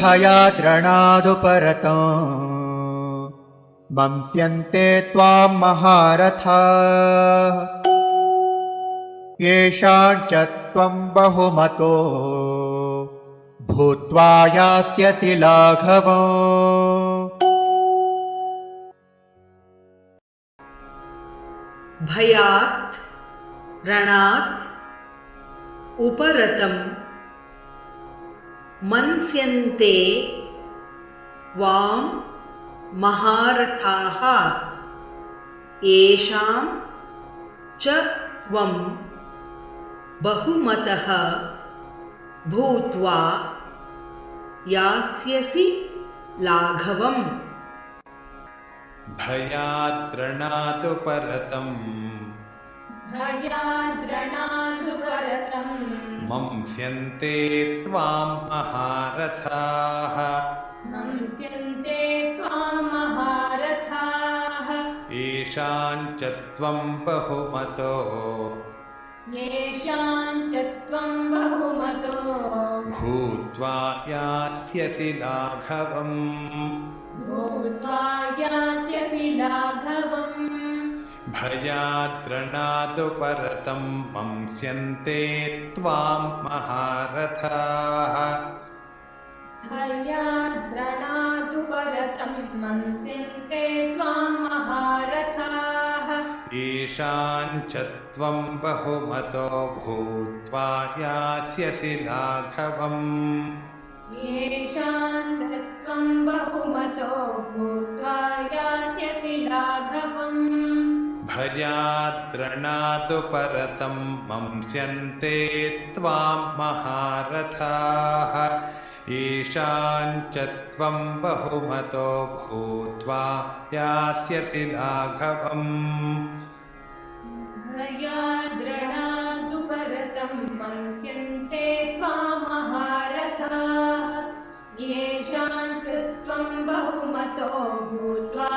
भयाद्रणादुपरतं मंस्यन्ते त्वां महारथाः येषाञ्च त्वं बहुमतो भूत्वा यास्यसि लाघवम्। भयात् रणात् उपरतं मन्स्यन्ते त्वां महारथाः येषां च त्वं बहुमतः भूत्वा यास्यसि लाघवम्। भयाद्रणादुपरतं मंस्यन्ते त्वां महारथाः येषाञ्च त्वं बहुमतो भूत्वा यास्यसि लाघवम्। भयाद्रणादुपरतं मंस्यन्ते त्वां महारथाः येषाञ्च त्वं बहुमतो भूत्वा यास्यसि लाघवम्। भयाद्रणादुपरतं मंस्यन्ते त्वां महारथाः येषाञ्च त्वं बहुमतो भूत्वा यास्यसि लाघवम्। येषाञ्च त्वं बहुमतो भूत्वा